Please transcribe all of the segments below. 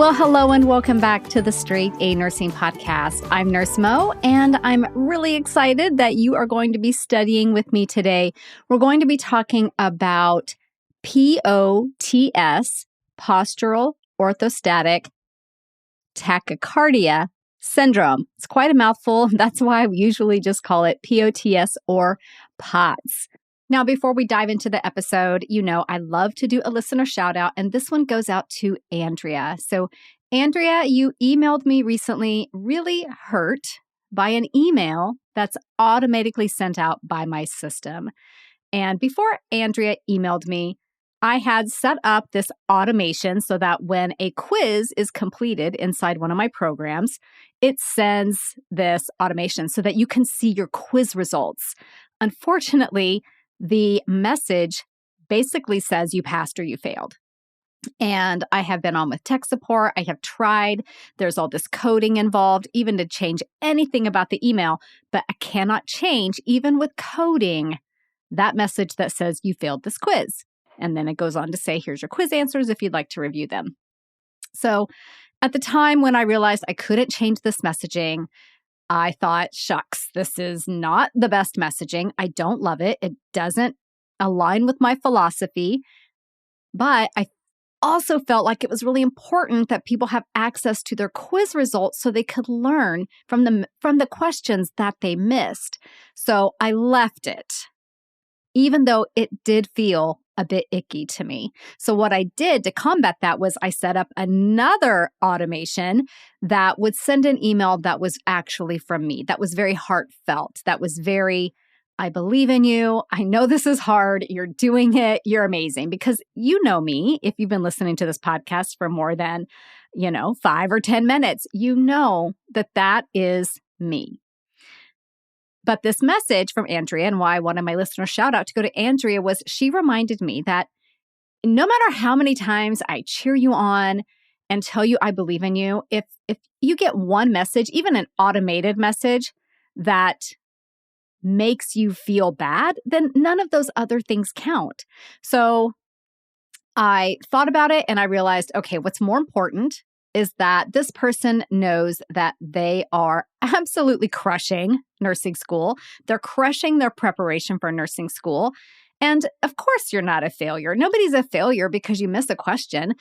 Well, hello and welcome back to the Straight A Nursing Podcast. I'm Nurse Mo, and I'm really excited that you are going to be studying with me today. We're going to be talking about POTS, postural orthostatic tachycardia syndrome. It's quite a mouthful. That's why we usually just call it POTS or POTS. Now, before we dive into the episode, you know, I love to do a listener shout out, and this one goes out to Andrea. So, Andrea, you emailed me recently, really hurt by an email that's automatically sent out by my system. And before Andrea emailed me, I had set up this automation so that when a quiz is completed inside one of my programs, it sends this automation so that you can see your quiz results. Unfortunately, the message basically says you passed or you failed. And I have been on with tech support. I have tried. There's all this coding involved, even to change anything about the email, but I cannot change, even with coding, that message that says you failed this quiz. And then it goes on to say, here's your quiz answers if you'd like to review them. So at the time when I realized I couldn't change this messaging, I thought, shucks, this is not the best messaging. I don't love it. It doesn't align with my philosophy. But I also felt like it was really important that people have access to their quiz results so they could learn from the questions that they missed. So I left it, even though it did feel a bit icky to me. So what I did to combat that was I set up another automation that would send an email that was actually from me, that was very heartfelt, that was very, I believe in you. I know this is hard. You're doing it. You're amazing. Because you know me, if you've been listening to this podcast for more than, 5 or 10 minutes, you know that that is me. But this message from Andrea, and why I wanted my listener shout out to go to Andrea, was she reminded me that no matter how many times I cheer you on and tell you I believe in you, if you get one message, even an automated message that makes you feel bad, then none of those other things count. So I thought about it and I realized, okay, what's more important is that this person knows that they are absolutely crushing nursing school. They're crushing their preparation for nursing school. And of course, you're not a failure. Nobody's a failure because you miss a question.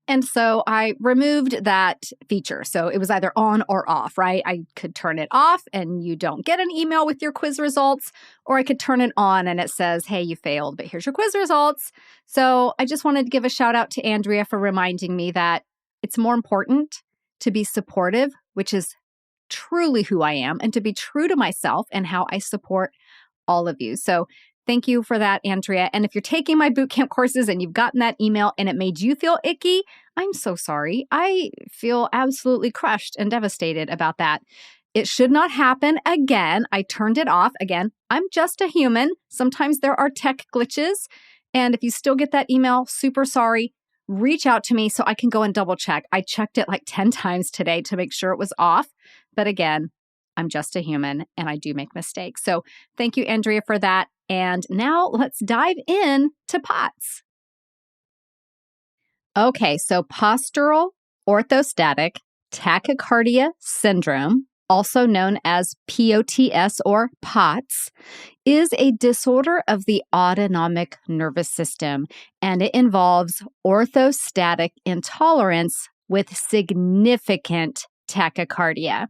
And so I removed that feature. So it was either on or off, right? I could turn it off and you don't get an email with your quiz results, or I could turn it on and it says, hey, you failed, but here's your quiz results. So I just wanted to give a shout out to Andrea for reminding me that it's more important to be supportive, which is truly who I am, and to be true to myself and how I support all of you. So thank you for that, Andrea. And if you're taking my bootcamp courses and you've gotten that email and it made you feel icky, I'm so sorry. I feel absolutely crushed and devastated about that. It should not happen again. I turned it off. Again, I'm just a human. Sometimes there are tech glitches. And if you still get that email, super sorry. Reach out to me so I can go and double check. I checked it like 10 times today to make sure it was off. But again, I'm just a human and I do make mistakes. So thank you, Andrea, for that. And now let's dive in to POTS. Okay, so postural orthostatic tachycardia syndrome, also known as POTS or POTS, is a disorder of the autonomic nervous system, and it involves orthostatic intolerance with significant tachycardia.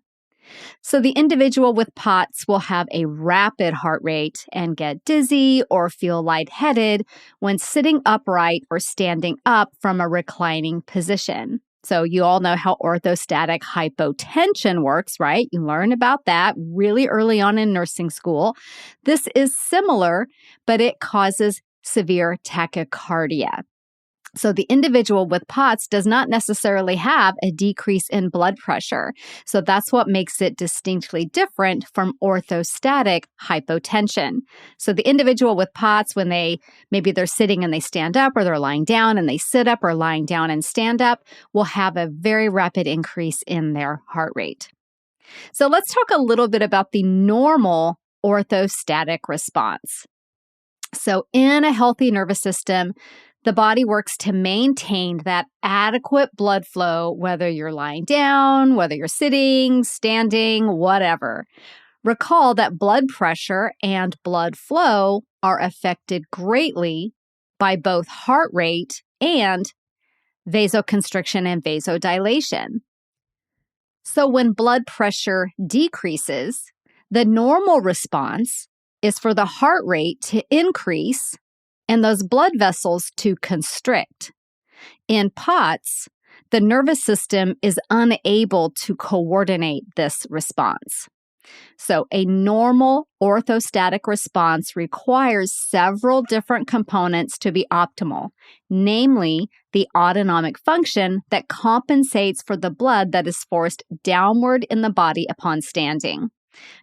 So the individual with POTS will have a rapid heart rate and get dizzy or feel lightheaded when sitting upright or standing up from a reclining position. So you all know how orthostatic hypotension works, right? You learn about that really early on in nursing school. This is similar, but it causes severe tachycardia. So the individual with POTS does not necessarily have a decrease in blood pressure. So that's what makes it distinctly different from orthostatic hypotension. So the individual with POTS, when maybe they're sitting and they stand up, or they're lying down and they sit up, or lying down and stand up, will have a very rapid increase in their heart rate. So let's talk a little bit about the normal orthostatic response. So in a healthy nervous system, The body works to maintain that adequate blood flow, whether you're lying down, whether you're sitting, standing, whatever. Recall that blood pressure and blood flow are affected greatly by both heart rate and vasoconstriction and vasodilation. So when blood pressure decreases, the normal response is for the heart rate to increase and those blood vessels to constrict. In POTS, the nervous system is unable to coordinate this response. So a normal orthostatic response requires several different components to be optimal, namely the autonomic function that compensates for the blood that is forced downward in the body upon standing.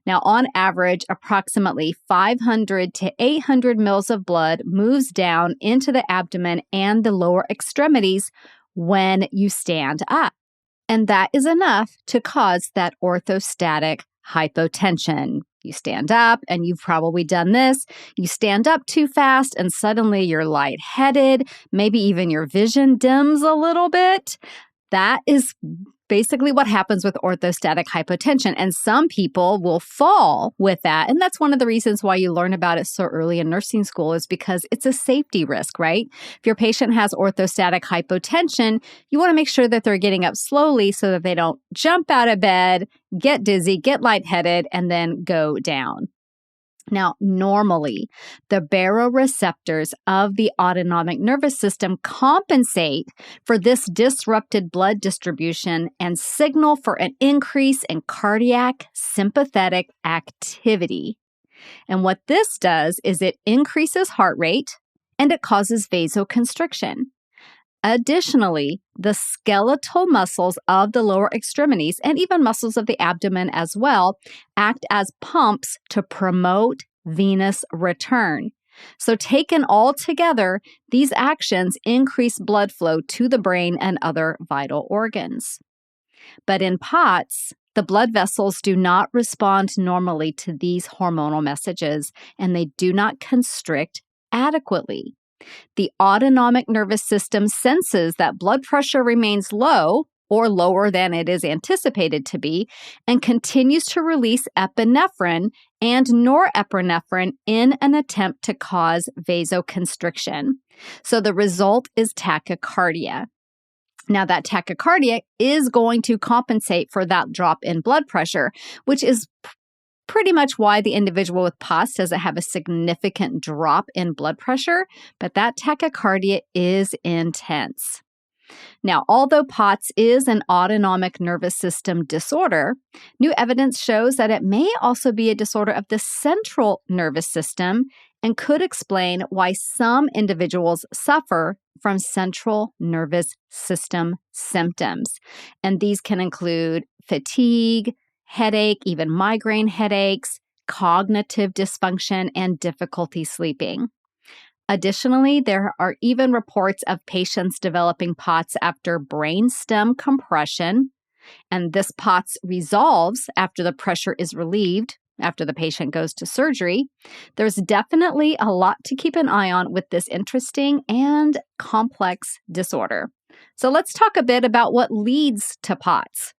Now, on average, approximately 500 to 800 mils of blood moves down into the abdomen and the lower extremities when you stand up. And that is enough to cause that orthostatic hypotension. You stand up, and you've probably done this. You stand up too fast, and suddenly you're lightheaded. Maybe even your vision dims a little bit. That is basically what happens with orthostatic hypotension. And some people will fall with that. And that's one of the reasons why you learn about it so early in nursing school, is because it's a safety risk, right? If your patient has orthostatic hypotension, you want to make sure that they're getting up slowly so that they don't jump out of bed, get dizzy, get lightheaded, and then go down. Now, normally, the baroreceptors of the autonomic nervous system compensate for this disrupted blood distribution and signal for an increase in cardiac sympathetic activity. And what this does is it increases heart rate and it causes vasoconstriction. Additionally, the skeletal muscles of the lower extremities and even muscles of the abdomen as well act as pumps to promote venous return. So taken all together, these actions increase blood flow to the brain and other vital organs. But in POTS, the blood vessels do not respond normally to these hormonal messages, and they do not constrict adequately. The autonomic nervous system senses that blood pressure remains low or lower than it is anticipated to be and continues to release epinephrine and norepinephrine in an attempt to cause vasoconstriction. So the result is tachycardia. Now, that tachycardia is going to compensate for that drop in blood pressure, which is pretty much why the individual with POTS doesn't have a significant drop in blood pressure, but that tachycardia is intense. Now, although POTS is an autonomic nervous system disorder, new evidence shows that it may also be a disorder of the central nervous system and could explain why some individuals suffer from central nervous system symptoms. And these can include fatigue, headache, even migraine headaches, cognitive dysfunction, and difficulty sleeping. Additionally, there are even reports of patients developing POTS after brainstem compression, and this POTS resolves after the pressure is relieved, after the patient goes to surgery. There's definitely a lot to keep an eye on with this interesting and complex disorder. So let's talk a bit about what leads to POTS.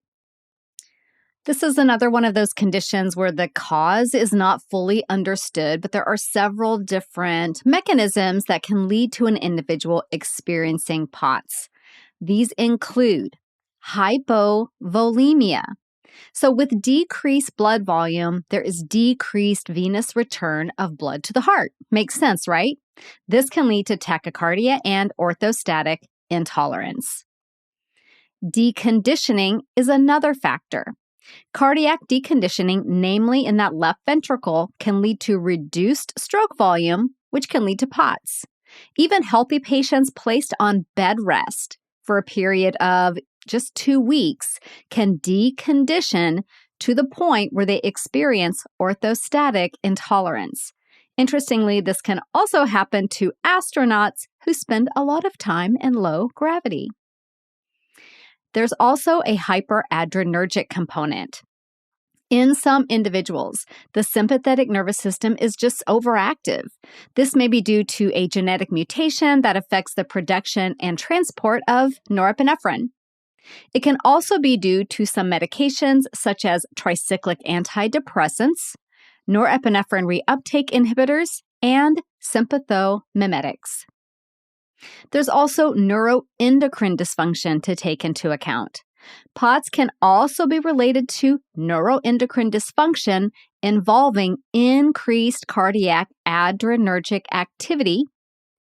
This is another one of those conditions where the cause is not fully understood, but there are several different mechanisms that can lead to an individual experiencing POTS. These include hypovolemia. So with decreased blood volume, there is decreased venous return of blood to the heart. Makes sense, right? This can lead to tachycardia and orthostatic intolerance. Deconditioning is another factor. Cardiac deconditioning, namely in that left ventricle, can lead to reduced stroke volume, which can lead to POTS. Even healthy patients placed on bed rest for a period of just 2 weeks can decondition to the point where they experience orthostatic intolerance. Interestingly, this can also happen to astronauts who spend a lot of time in low gravity. There's also a hyperadrenergic component. In some individuals, the sympathetic nervous system is just overactive. This may be due to a genetic mutation that affects the production and transport of norepinephrine. It can also be due to some medications such as tricyclic antidepressants, norepinephrine reuptake inhibitors, and sympathomimetics. There's also neuroendocrine dysfunction to take into account. POTS can also be related to neuroendocrine dysfunction involving increased cardiac adrenergic activity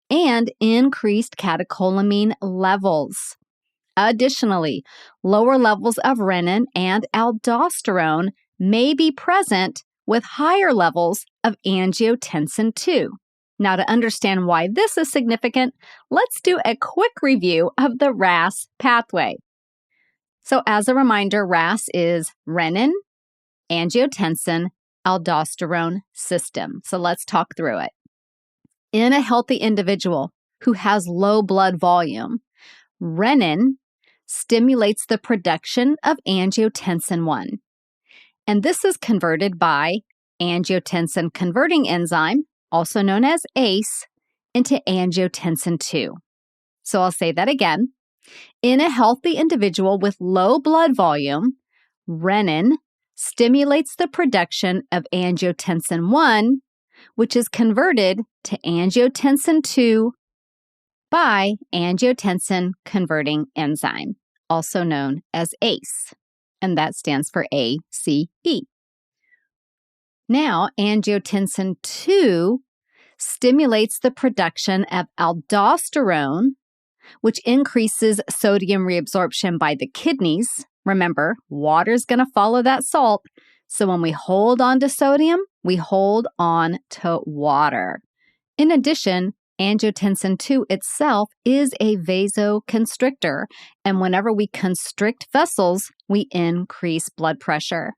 and increased catecholamine levels. Additionally, lower levels of renin and aldosterone may be present with higher levels of angiotensin II. Now, to understand why this is significant, let's do a quick review of the RAS pathway. So, as a reminder, RAS is renin, angiotensin, aldosterone system. So, let's talk through it. In a healthy individual who has low blood volume, renin stimulates the production of angiotensin I. And this is converted by angiotensin converting enzyme, also known as ACE, into angiotensin II. So I'll say that again. In a healthy individual with low blood volume, renin stimulates the production of angiotensin I, which is converted to angiotensin II by angiotensin converting enzyme, also known as ACE, and that stands for ACE. Now, angiotensin II stimulates the production of aldosterone, which increases sodium reabsorption by the kidneys. Remember, water is going to follow that salt. So when we hold on to sodium, we hold on to water. In addition, angiotensin II itself is a vasoconstrictor, and whenever we constrict vessels, we increase blood pressure.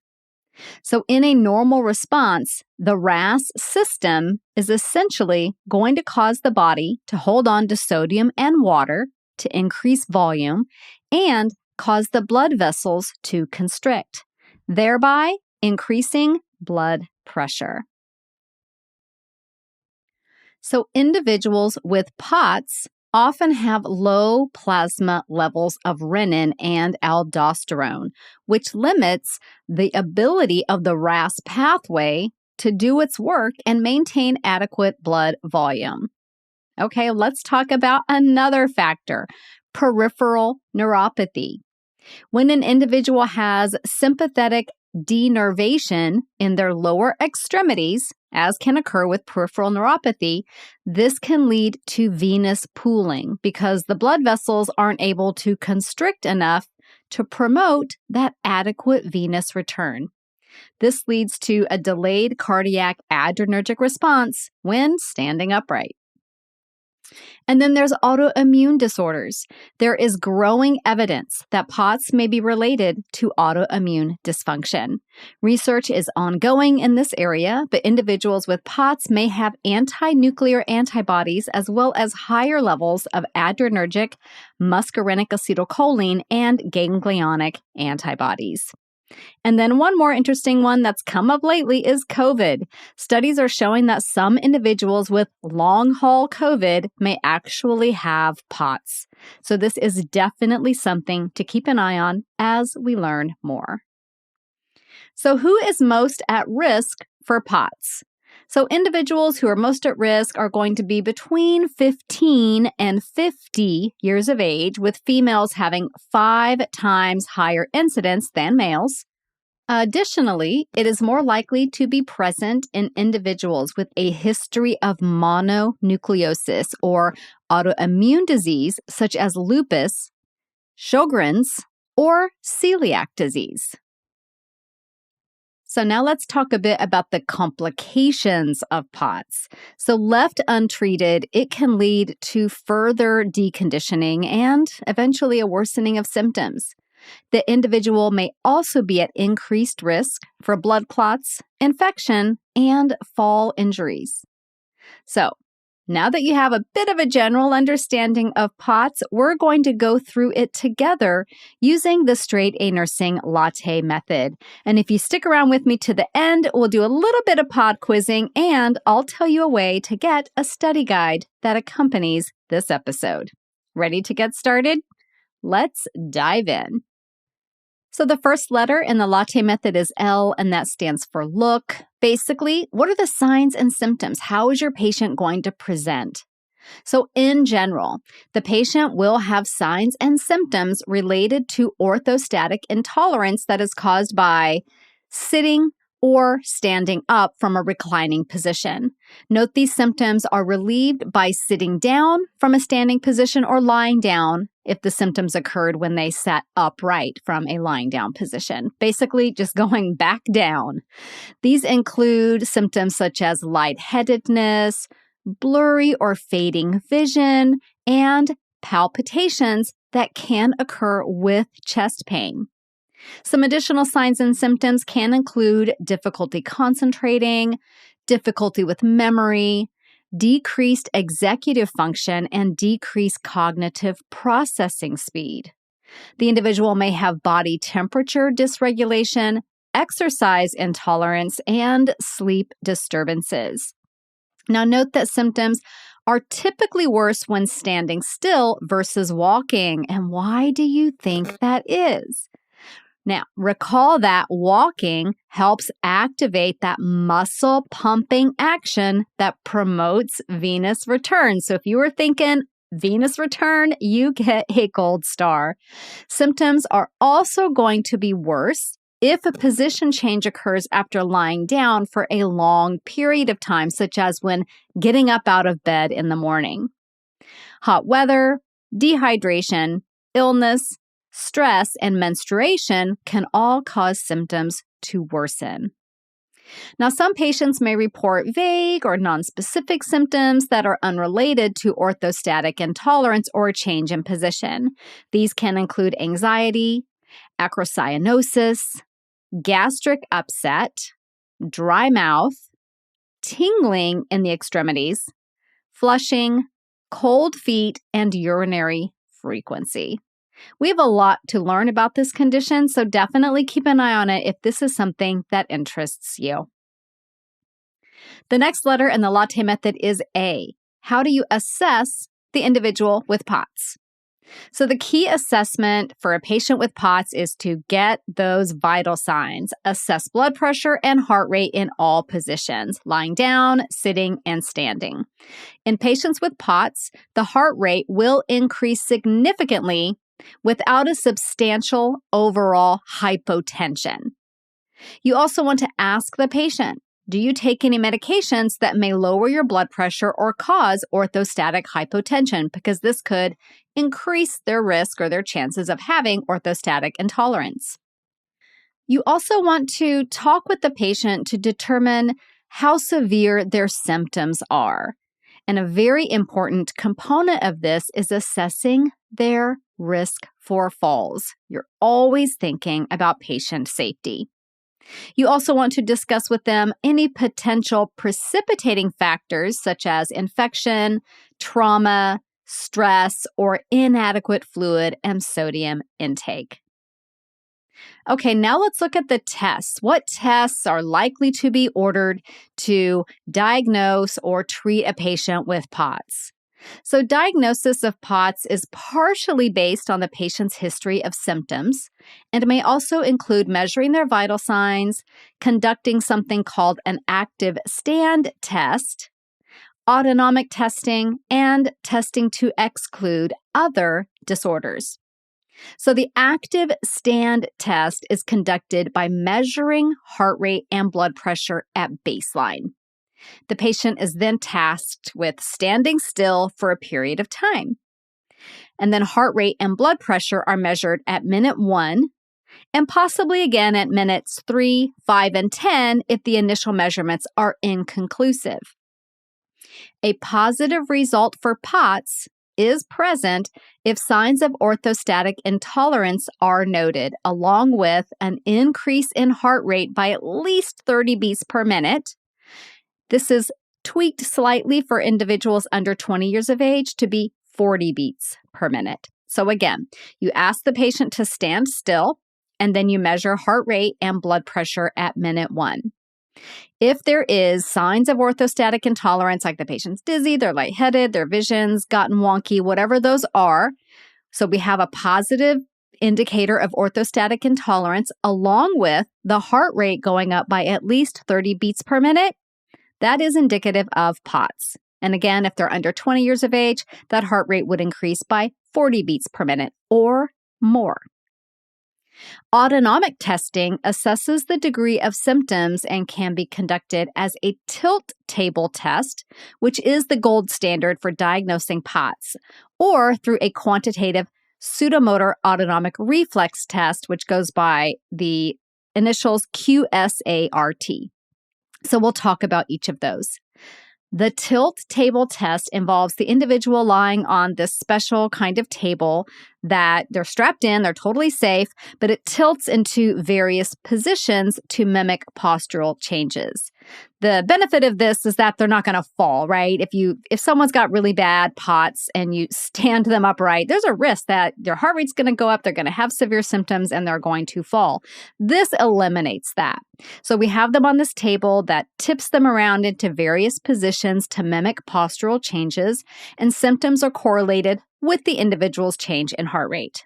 So in a normal response, the RAS system is essentially going to cause the body to hold on to sodium and water to increase volume and cause the blood vessels to constrict, thereby increasing blood pressure. So individuals with POTS often have low plasma levels of renin and aldosterone, which limits the ability of the RAS pathway to do its work and maintain adequate blood volume. Okay, let's talk about another factor, peripheral neuropathy. When an individual has sympathetic denervation in their lower extremities, as can occur with peripheral neuropathy, this can lead to venous pooling because the blood vessels aren't able to constrict enough to promote that adequate venous return. This leads to a delayed cardiac adrenergic response when standing upright. And then there's autoimmune disorders. There is growing evidence that POTS may be related to autoimmune dysfunction. Research is ongoing in this area, but individuals with POTS may have anti-nuclear antibodies as well as higher levels of adrenergic, muscarinic acetylcholine, and ganglionic antibodies. And then one more interesting one that's come up lately is COVID. Studies are showing that some individuals with long-haul COVID may actually have POTS. So this is definitely something to keep an eye on as we learn more. So who is most at risk for POTS? So individuals who are most at risk are going to be between 15 and 50 years of age, with females having 5 times higher incidence than males. Additionally, it is more likely to be present in individuals with a history of mononucleosis or autoimmune disease such as lupus, Sjogren's, or celiac disease. So now let's talk a bit about the complications of POTS. So left untreated, it can lead to further deconditioning and eventually a worsening of symptoms. The individual may also be at increased risk for blood clots, infection, and fall injuries. So Now that you have a bit of a general understanding of POTS, we're going to go through it together using the straight A nursing latte method. And if you stick around with me to the end, we'll do a little bit of pod quizzing, and I'll tell you a way to get a study guide that accompanies this episode. Ready to get started? Let's dive in. So the first letter in the latte method is L, and that stands for look. Basically, what are the signs and symptoms? How is your patient going to present? So in general, the patient will have signs and symptoms related to orthostatic intolerance that is caused by sitting or standing up from a reclining position. Note these symptoms are relieved by sitting down from a standing position or lying down if the symptoms occurred when they sat upright from a lying down position. Basically, just going back down. These include symptoms such as lightheadedness, blurry or fading vision, and palpitations that can occur with chest pain. Some additional signs and symptoms can include difficulty concentrating, difficulty with memory, decreased executive function, and decreased cognitive processing speed. The individual may have body temperature dysregulation, exercise intolerance, and sleep disturbances. Now, note that symptoms are typically worse when standing still versus walking. And why do you think that is? Now, recall that walking helps activate that muscle pumping action that promotes venous return. So if you were thinking venous return, you get a gold star. Symptoms are also going to be worse if a position change occurs after lying down for a long period of time, such as when getting up out of bed in the morning. Hot weather, dehydration, illness, stress, and menstruation can all cause symptoms to worsen. Now, some patients may report vague or nonspecific symptoms that are unrelated to orthostatic intolerance or a change in position. These can include anxiety, acrocyanosis, gastric upset, dry mouth, tingling in the extremities, flushing, cold feet, and urinary frequency. We have a lot to learn about this condition, so definitely keep an eye on it if this is something that interests you. The next letter in the latte method is A. How do you assess the individual with POTS? So the key assessment for a patient with POTS is to get those vital signs, assess blood pressure and heart rate in all positions, lying down, sitting, and standing. In patients with POTS, the heart rate will increase significantly without a substantial overall hypotension. You also want to ask the patient, do you take any medications that may lower your blood pressure or cause orthostatic hypotension? Because this could increase their risk or their chances of having orthostatic intolerance. You also want to talk with the patient to determine how severe their symptoms are. And a very important component of this is assessing their risk for falls. You're always thinking about patient safety. You also want to discuss with them any potential precipitating factors such as infection, trauma, stress, or inadequate fluid and sodium intake. Okay, now let's look at the tests. What tests are likely to be ordered to diagnose or treat a patient with POTS? So diagnosis of POTS is partially based on the patient's history of symptoms and may also include measuring their vital signs, conducting something called an active stand test, autonomic testing, and testing to exclude other disorders. So the active stand test is conducted by measuring heart rate and blood pressure at baseline. The patient is then tasked with standing still for a period of time. And then heart rate and blood pressure are measured at minute 1 and possibly again at minutes 3, 5, and 10 if the initial measurements are inconclusive. A positive result for POTS is present if signs of orthostatic intolerance are noted, along with an increase in heart rate by at least 30 beats per minute. This is tweaked slightly for individuals under 20 years of age to be 40 beats per minute. So again, you ask the patient to stand still, and then you measure heart rate and blood pressure at minute 1. If there is signs of orthostatic intolerance, like the patient's dizzy, they're lightheaded, their vision's gotten wonky, whatever those are, so we have a positive indicator of orthostatic intolerance along with the heart rate going up by at least 30 beats per minute, that is indicative of POTS. And again, if they're under 20 years of age, that heart rate would increase by 40 beats per minute or more. Autonomic testing assesses the degree of symptoms and can be conducted as a tilt table test, which is the gold standard for diagnosing POTS, or through a quantitative pseudomotor autonomic reflex test, which goes by the initials QSART. So we'll talk about each of those. The tilt table test involves the individual lying on this special kind of table that they're strapped in, they're totally safe, but it tilts into various positions to mimic postural changes. The benefit of this is that they're not going to fall, right? If someone's got really bad POTS and you stand them upright, there's a risk that their heart rate's going to go up, they're going to have severe symptoms, and they're going to fall. This eliminates that. So we have them on this table that tips them around into various positions to mimic postural changes, and symptoms are correlated with the individual's change in heart rate.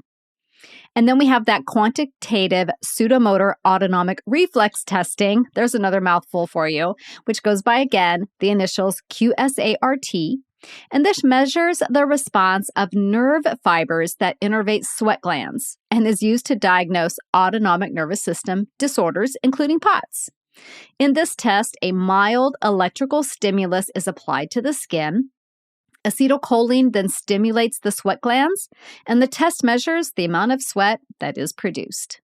And then we have that quantitative pseudomotor autonomic reflex testing. There's another mouthful for you, which goes by, again, the initials QSART. And this measures the response of nerve fibers that innervate sweat glands and is used to diagnose autonomic nervous system disorders, including POTS. In this test, a mild electrical stimulus is applied to the skin. Acetylcholine then stimulates the sweat glands, and the test measures the amount of sweat that is produced.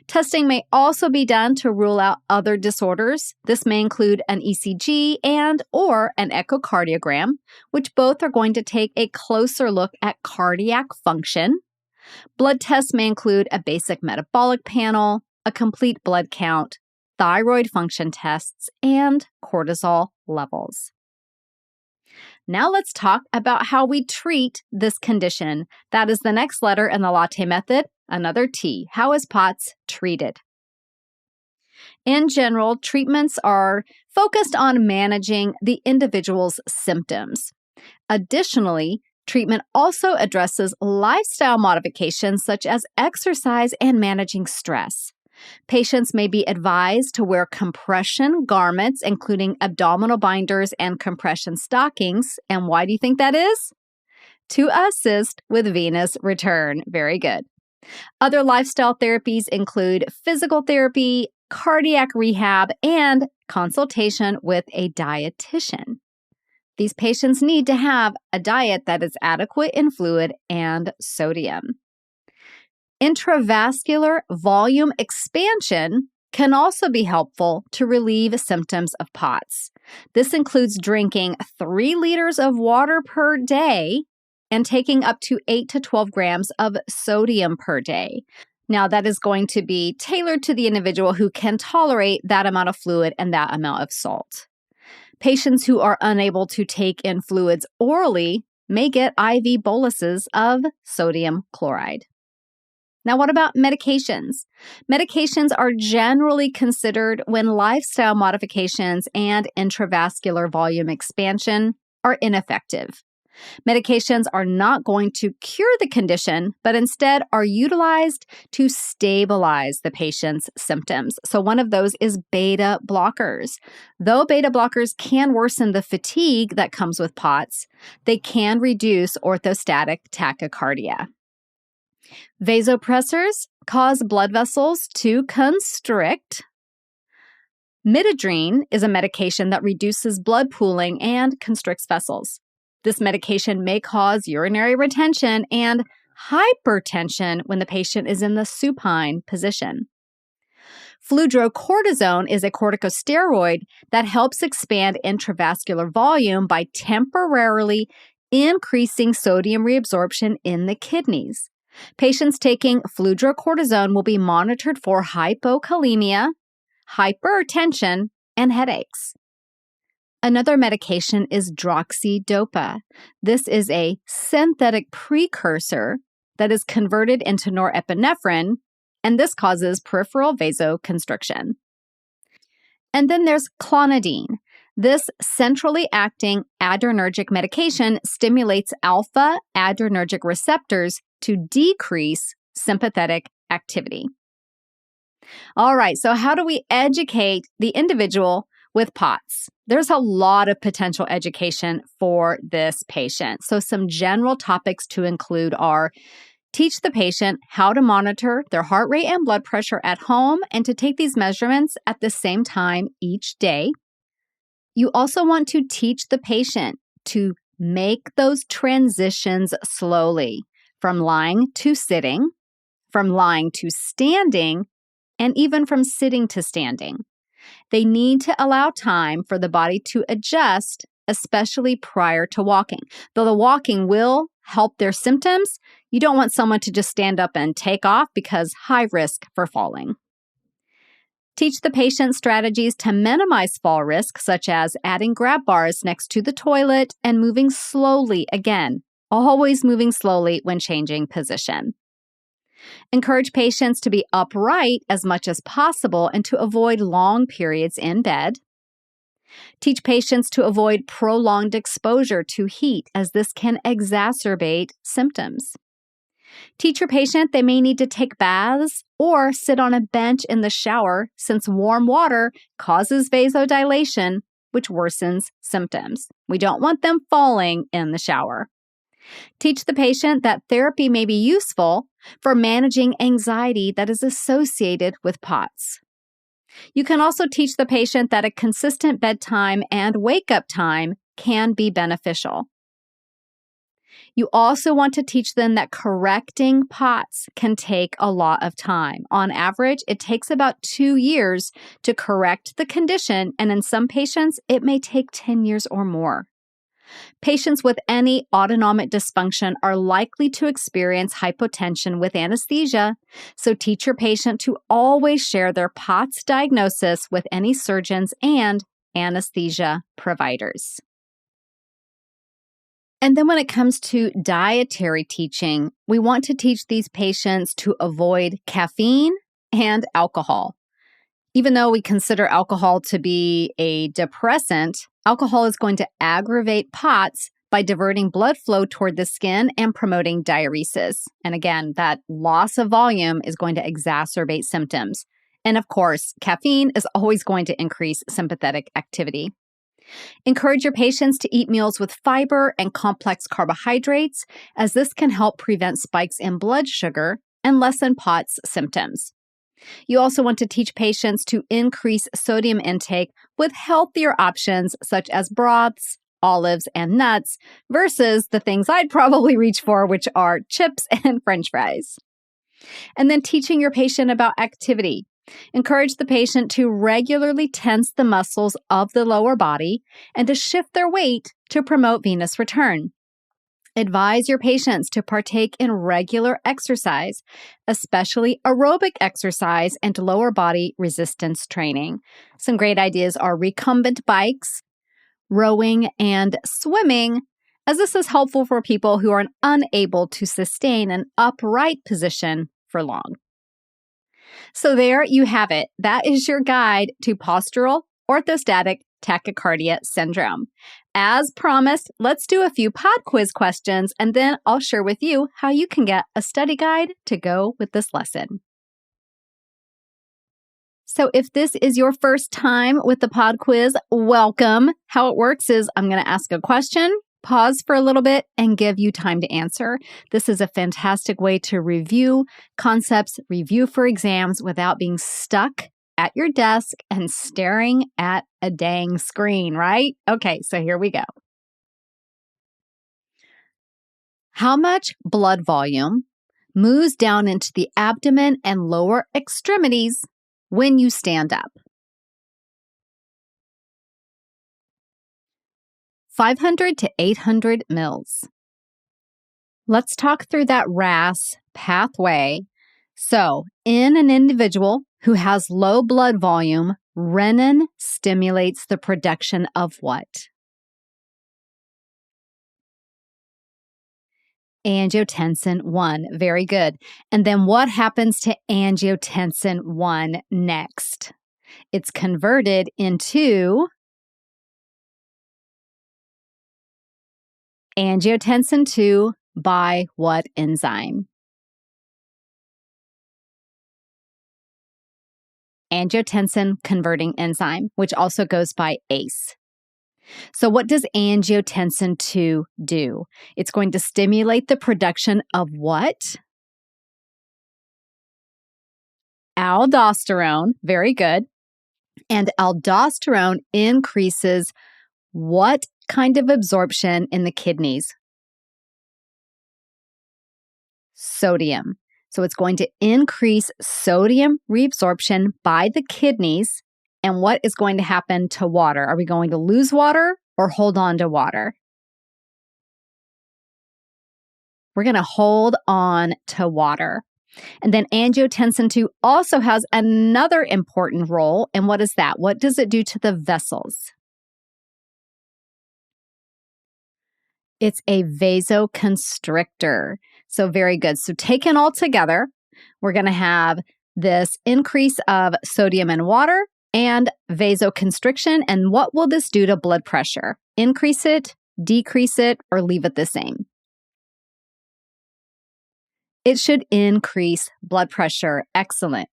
Testing may also be done to rule out other disorders. This may include an ECG and/or an echocardiogram, which both are going to take a closer look at cardiac function. Blood tests may include a basic metabolic panel, a complete blood count, thyroid function tests, and cortisol levels. Now let's talk about how we treat this condition. That is the next letter in the latte method, another T. How is POTS treated? In general, treatments are focused on managing the individual's symptoms. Additionally, treatment also addresses lifestyle modifications such as exercise and managing stress. Patients may be advised to wear compression garments, including abdominal binders and compression stockings. And why do you think that is? To assist with venous return. Very good. Other lifestyle therapies include physical therapy, cardiac rehab, and consultation with a dietitian. These patients need to have a diet that is adequate in fluid and sodium. Intravascular volume expansion can also be helpful to relieve symptoms of POTS. This includes drinking 3 liters of water per day and taking up to 8 to 12 grams of sodium per day. Now, that is going to be tailored to the individual who can tolerate that amount of fluid and that amount of salt. Patients who are unable to take in fluids orally may get IV boluses of sodium chloride. Now, what about medications? Medications are generally considered when lifestyle modifications and intravascular volume expansion are ineffective. Medications are not going to cure the condition, but instead are utilized to stabilize the patient's symptoms. So one of those is beta blockers. Though beta blockers can worsen the fatigue that comes with POTS, they can reduce orthostatic tachycardia. Vasopressors cause blood vessels to constrict. Midodrine is a medication that reduces blood pooling and constricts vessels. This medication may cause urinary retention and hypertension when the patient is in the supine position. Fludrocortisone is a corticosteroid that helps expand intravascular volume by temporarily increasing sodium reabsorption in the kidneys. Patients taking fludrocortisone will be monitored for hypokalemia, hypertension, and headaches. Another medication is droxidopa. This is a synthetic precursor that is converted into norepinephrine, and this causes peripheral vasoconstriction. And then there's clonidine. This centrally acting adrenergic medication stimulates alpha adrenergic receptors to decrease sympathetic activity. All right, so how do we educate the individual with POTS? There's a lot of potential education for this patient. So some general topics to include are teach the patient how to monitor their heart rate and blood pressure at home and to take these measurements at the same time each day. You also want to teach the patient to make those transitions slowly from lying to sitting, from lying to standing, and even from sitting to standing. They need to allow time for the body to adjust, especially prior to walking. Though the walking will help their symptoms, you don't want someone to just stand up and take off because high risk for falling. Teach the patient strategies to minimize fall risk, such as adding grab bars next to the toilet and moving slowly again, always moving slowly when changing position. Encourage patients to be upright as much as possible and to avoid long periods in bed. Teach patients to avoid prolonged exposure to heat, as this can exacerbate symptoms. Teach your patient they may need to take baths or sit on a bench in the shower, since warm water causes vasodilation, which worsens symptoms. We don't want them falling in the shower. Teach the patient that therapy may be useful for managing anxiety that is associated with POTS. You can also teach the patient that a consistent bedtime and wake-up time can be beneficial. You also want to teach them that correcting POTS can take a lot of time. On average, it takes about 2 years to correct the condition, and in some patients, it may take 10 years or more. Patients with any autonomic dysfunction are likely to experience hypotension with anesthesia, so teach your patient to always share their POTS diagnosis with any surgeons and anesthesia providers. And then when it comes to dietary teaching, we want to teach these patients to avoid caffeine and alcohol. Even though we consider alcohol to be a depressant, alcohol is going to aggravate POTS by diverting blood flow toward the skin and promoting diuresis. And again, that loss of volume is going to exacerbate symptoms. And of course, caffeine is always going to increase sympathetic activity. Encourage your patients to eat meals with fiber and complex carbohydrates, as this can help prevent spikes in blood sugar and lessen POTS symptoms. You also want to teach patients to increase sodium intake with healthier options such as broths, olives, and nuts versus the things I'd probably reach for, which are chips and French fries. And then teaching your patient about activity. Encourage the patient to regularly tense the muscles of the lower body and to shift their weight to promote venous return. Advise your patients to partake in regular exercise, especially aerobic exercise and lower body resistance training. Some great ideas are recumbent bikes, rowing, and swimming, as this is helpful for people who are unable to sustain an upright position for long. So there you have it. That is your guide to postural orthostatic tachycardia syndrome. As promised, let's do a few pod quiz questions, and then I'll share with you how you can get a study guide to go with this lesson. So if this is your first time with the pod quiz, welcome. How it works is I'm going to ask a question, pause for a little bit, and give you time to answer. This is a fantastic way to review concepts, review for exams without being stuck at your desk and staring at a dang screen, right? Okay, so here we go. How much blood volume moves down into the abdomen and lower extremities when you stand up? 500 to 800 mils. Let's talk through that RAS pathway. So, in an individual who has low blood volume, Renin stimulates the production of what? Angiotensin 1. Very good. And then what happens to angiotensin 1 next? It's converted into angiotensin 2 by what enzyme? Angiotensin converting enzyme, which also goes by ACE. So what does angiotensin 2 do? It's going to stimulate the production of what? Aldosterone. Very good. And aldosterone increases what kind of absorption in the kidneys? Sodium. So it's going to increase sodium reabsorption by the kidneys. And what is going to happen to water? Are we going to lose water or hold on to water? We're going to hold on to water. And then angiotensin 2 also has another important role. And what is that? What does it do to the vessels? It's a vasoconstrictor. So very good. So taken all together, we're going to have this increase of sodium in water and vasoconstriction. And what will this do to blood pressure? Increase it, decrease it, or leave it the same? It should increase blood pressure. Excellent.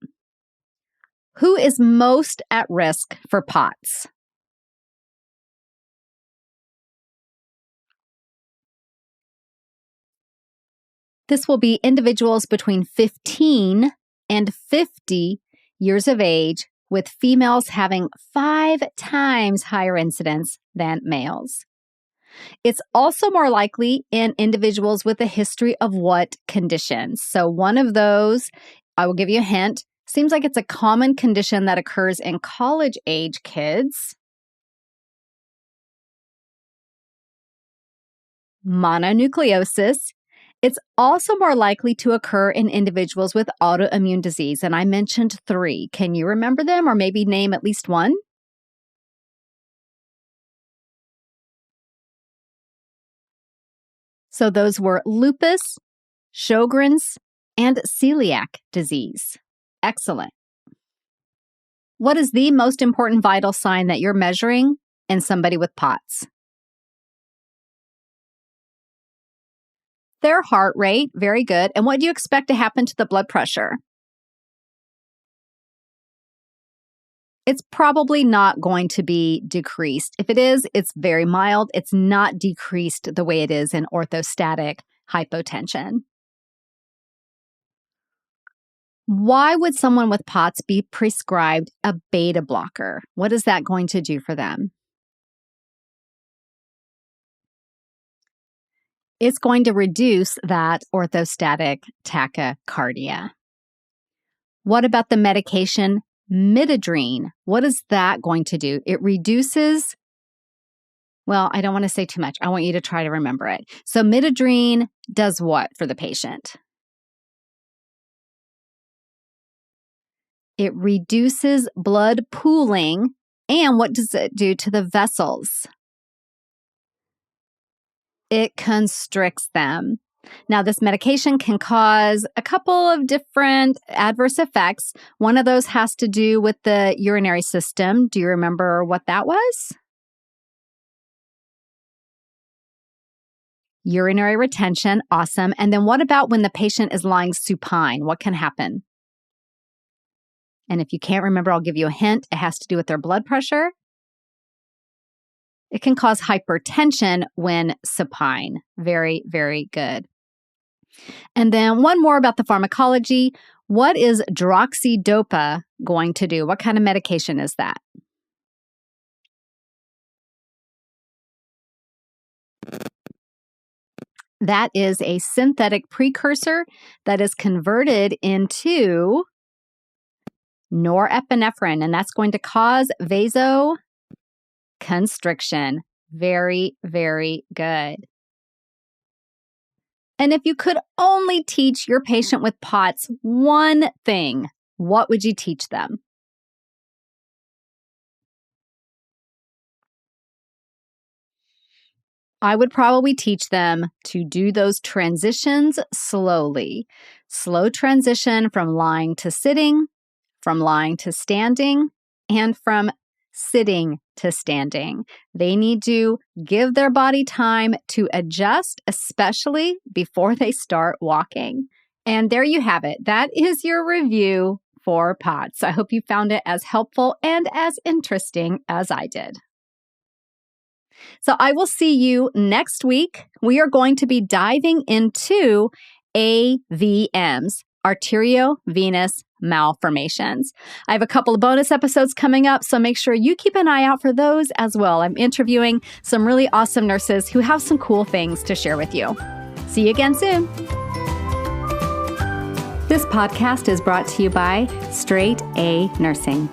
Who is most at risk for POTS? This will be individuals between 15 and 50 years of age, with females having 5 times higher incidence than males. It's also more likely in individuals with a history of what conditions? So one of those, I will give you a hint, seems like it's a common condition that occurs in college-age kids. Mononucleosis. It's also more likely to occur in individuals with autoimmune disease, and I mentioned 3. Can you remember them or maybe name at least one? So those were lupus, Sjogren's, and celiac disease. Excellent. What is the most important vital sign that you're measuring in somebody with POTS? Their heart rate. Very good. And what do you expect to happen to the blood pressure? It's probably not going to be decreased. If it is, it's very mild. It's not decreased the way it is in orthostatic hypotension. Why would someone with POTS be prescribed a beta blocker? What is that going to do for them? It's going to reduce that orthostatic tachycardia. What about the medication midodrine? What is that going to do? It reduces, well, I don't want to say too much. I want you to try to remember it. So midodrine does what for the patient? It reduces blood pooling. And what does it do to the vessels? It constricts them. Now, this medication can cause a couple of different adverse effects. One of those has to do with the urinary system. Do you remember what that was? Urinary retention. Awesome. And then what about when the patient is lying supine? What can happen? And if you can't remember, I'll give you a hint. It has to do with their blood pressure. It can cause hypertension when supine. Very, very good. And then one more about the pharmacology. What is droxidopa going to do? What kind of medication is that? That is a synthetic precursor that is converted into norepinephrine, and that's going to cause vasoconstriction. Very, very good. And if you could only teach your patient with POTS one thing, what would you teach them? I would probably teach them to do those transitions slowly. Slow transition from lying to sitting, from lying to standing, and from sitting to standing. They need to give their body time to adjust, especially before they start walking. And there you have it. That is your review for POTS. I hope you found it as helpful and as interesting as I did. So I will see you next week. We are going to be diving into AVMs, arteriovenous malformations. I have a couple of bonus episodes coming up, so make sure you keep an eye out for those as well. I'm interviewing some really awesome nurses who have some cool things to share with you. See you again soon. This podcast is brought to you by Straight A Nursing.